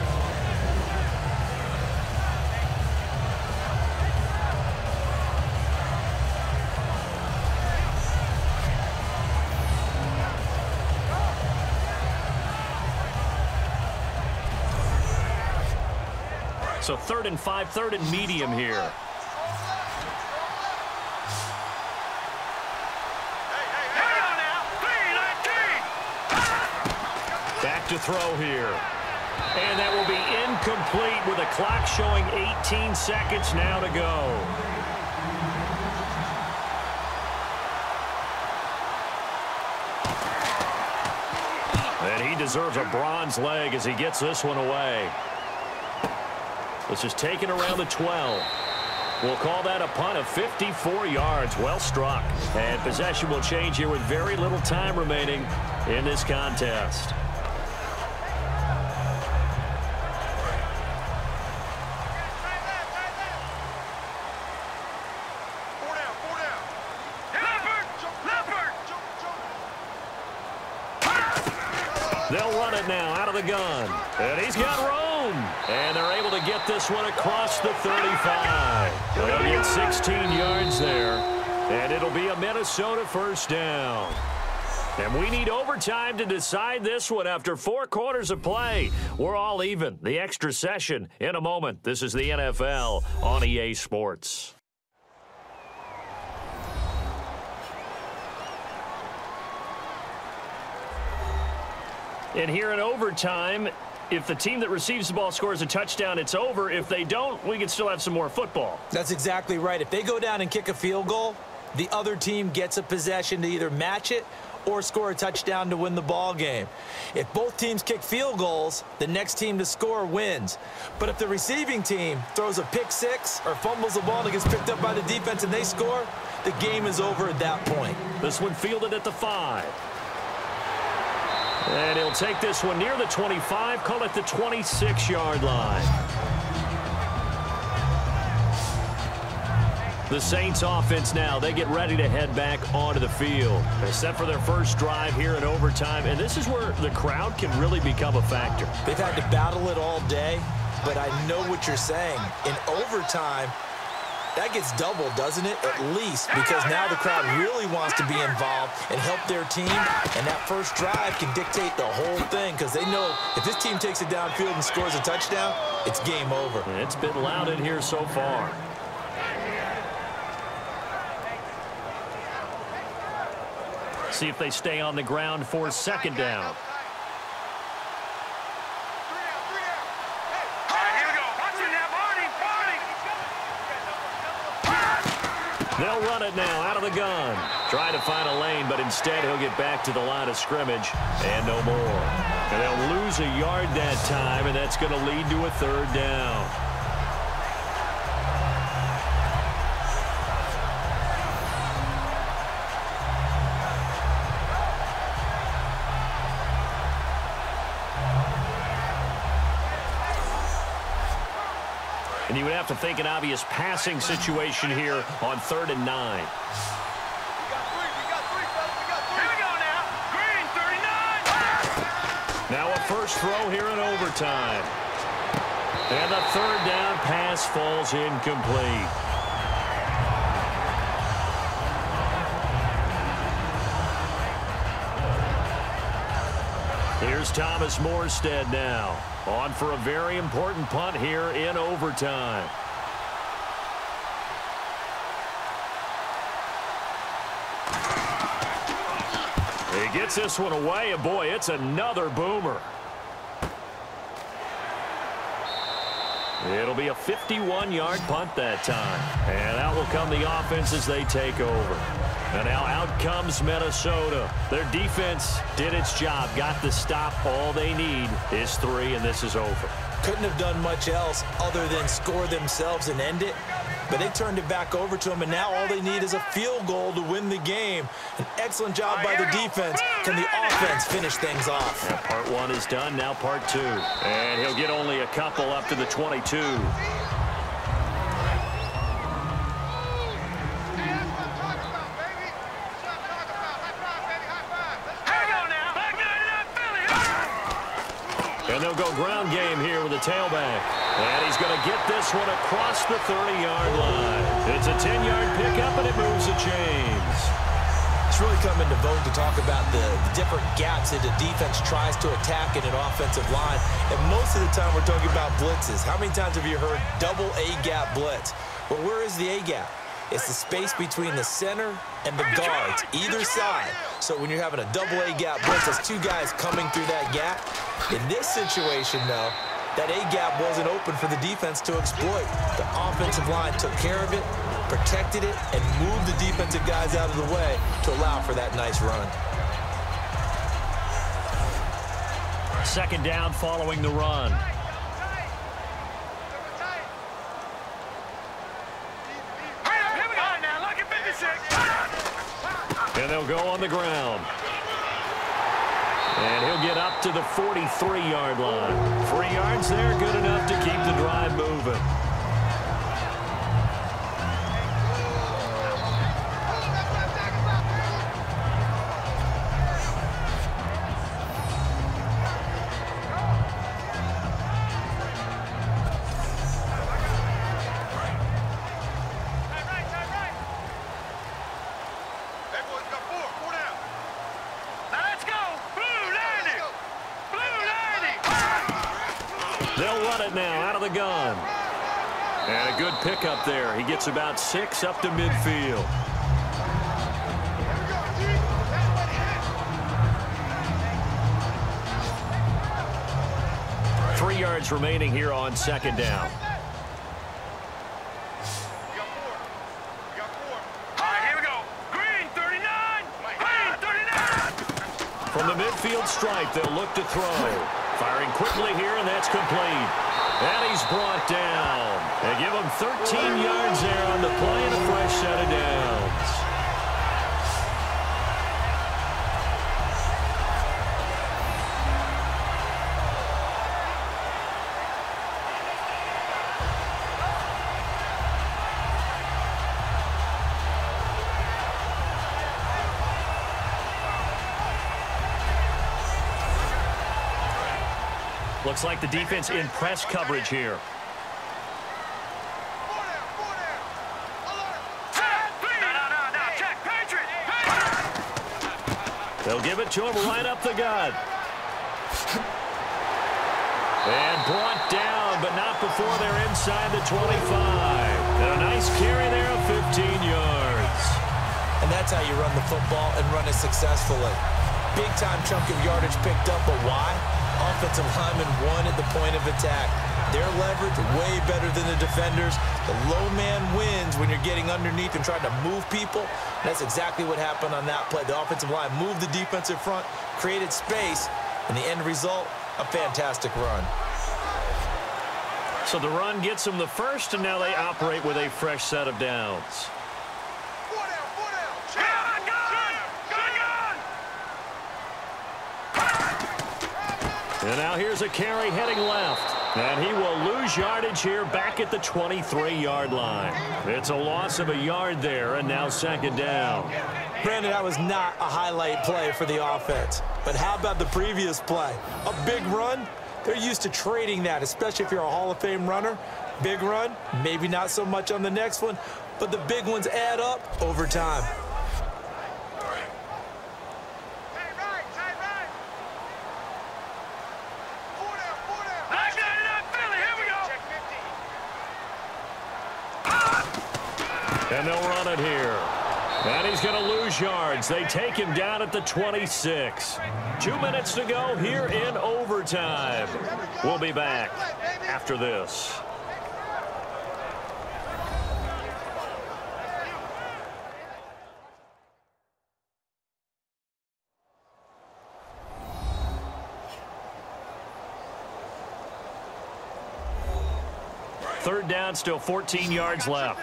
So 3rd and 5, 3rd and medium here. Back to throw here. And that will be incomplete with a clock showing 18 seconds now to go. And he deserves a bronze leg as he gets this one away. This is taken around the 12. We'll call that a punt of 54 yards. Well struck. And possession will change here with very little time remaining in this contest. They'll run it now out of the gun. And he's got room. And they're able to get this one across the 35. They'll get 16 yards there. And it'll be a Minnesota first down. And we need overtime to decide this one after 4 quarters of play. We're all even. The extra session in a moment. This is the NFL on EA Sports. And here in overtime, if the team that receives the ball scores a touchdown, it's over. If they don't, we can still have some more football. That's exactly right. If they go down and kick a field goal, the other team gets a possession to either match it or score a touchdown to win the ball game. If both teams kick field goals, the next team to score wins. But if the receiving team throws a pick six or fumbles the ball and it gets picked up by the defense and they score, the game is over at that point. This one fielded at the 5. And he'll take this one near the 25, call it the 26-yard line. The Saints offense now, they get ready to head back onto the field. They set for their first drive here in overtime, and this is where the crowd can really become a factor. They've had to battle it all day, but I know what you're saying. In overtime, that gets doubled, doesn't it? At least, because now the crowd really wants to be involved and help their team, and that first drive can dictate the whole thing because they know if this team takes it downfield and scores a touchdown, it's game over. It's been loud in here so far. See if they stay on the ground for second down. They'll run it now out of the gun. Trying to find a lane, but instead he'll get back to the line of scrimmage and no more. And they'll lose a yard that time, and that's going to lead to a third down. And you would have to think an obvious passing situation here on 3rd and 9. We got three, fellas. Here we go now. Green, 39. Now a first throw here in overtime. And the third down pass falls incomplete. Here's Thomas Morstead now. On for a very important punt here in overtime. He gets this one away, and boy, it's another boomer. It'll be a 51-yard punt that time. And out will come the offense as they take over. And now out comes Minnesota. Their defense did its job, got the stop. All they need is 3, and this is over. Couldn't have done much else other than score themselves and end it. But they turned it back over to them, and now all they need is a field goal to win the game. An excellent job by the defense. Can the offense finish things off? Yeah, part 1 is done, now part 2. And he'll get only a couple up to the 22. And they'll go ground game here with a tailback. And he's going to get this one across the 30-yard line. It's a 10-yard pickup, and it moves the chains. It's really come into vogue to talk about the different gaps that a defense tries to attack in an offensive line. And most of the time we're talking about blitzes. How many times have you heard double A-gap blitz? Well, where is the A-gap? It's the space between the center and the guards, either side. So when you're having a double A-gap blitz, there's 2 guys coming through that gap. In this situation, though, that A-gap wasn't open for the defense to exploit. The offensive line took care of it, protected it, and moved the defensive guys out of the way to allow for that nice run. Second down following the run. And they'll go on the ground. And he'll get up to the 43-yard line. 3 yards there, good enough to keep the drive moving. run it now out of the gun. And a good pickup there. He gets about 6 up to midfield. 3 yards remaining here on second down. From the midfield stripe, they'll look to throw. Firing quickly here, and that's complete. And he's brought down. They give him 13 yards there on the play and a fresh set of downs. Looks like the defense in press coverage here. They'll give it to him right up the gut. And brought down, but not before they're inside the 25. And a nice carry there of 15 yards. And that's how you run the football and run it successfully. Big-time chunk of yardage picked up, but why? Offensive linemen won at the point of attack. Their leverage way better than the defenders. The low man wins when you're getting underneath and trying to move people. That's exactly what happened on that play. The offensive line moved the defensive front, created space, and the end result, a fantastic run. So the run gets them the first, and now they operate with a fresh set of downs. And now here's a carry heading left. And he will lose yardage here back at the 23-yard line. It's a loss of a yard there, and now second down. Brandon, that was not a highlight play for the offense. But how about the previous play? A big run? They're used to trading that, especially if you're a Hall of Fame runner. Big run, maybe not so much on the next one, but the big ones add up over time. And they'll run it here. And he's going to lose yards. They take him down at the 26. 2 minutes to go here in overtime. We'll be back after this. Third down, still 14 yards left.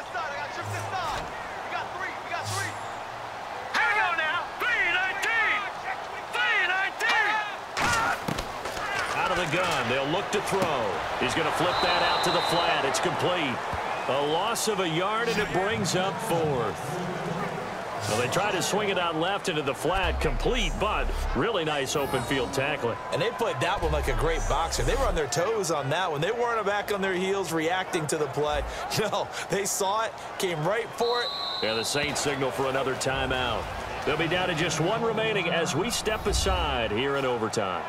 The gun. They'll look to throw. He's going to flip that out to the flat. It's complete. A loss of a yard, and it brings up fourth. Well, they try to swing it out left into the flat, complete, but really nice open field tackling. And they played that one like a great boxer. They were on their toes on that one. They weren't back on their heels reacting to the play. No, they saw it, came right for it. Yeah, the Saints signal for another timeout. They'll be down to just one remaining as we step aside here in overtime.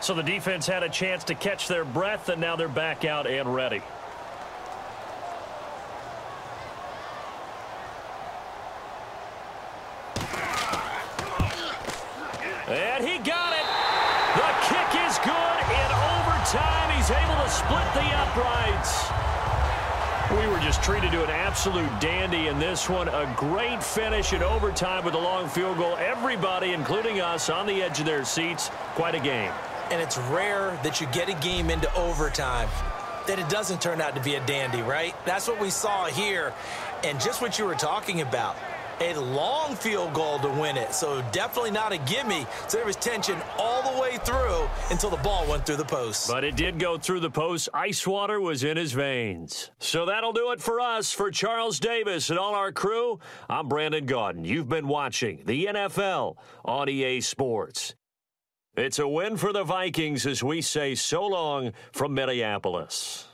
So the defense had a chance to catch their breath, and now they're back out and ready. And he got it. The kick is good in overtime. He's able to split the uprights. We were just treated to an absolute dandy in this one. A great finish in overtime with a long field goal. Everybody, including us, on the edge of their seats. Quite a game. And it's rare that you get a game into overtime that it doesn't turn out to be a dandy, right? That's what we saw here. And just what you were talking about, a long field goal to win it. So definitely not a gimme. So there was tension all the way through until the ball went through the post. But it did go through the post. Ice water was in his veins. So that'll do it for us. For Charles Davis and all our crew, I'm Brandon Gaudin. You've been watching the NFL on EA Sports. It's a win for the Vikings as we say so long from Minneapolis.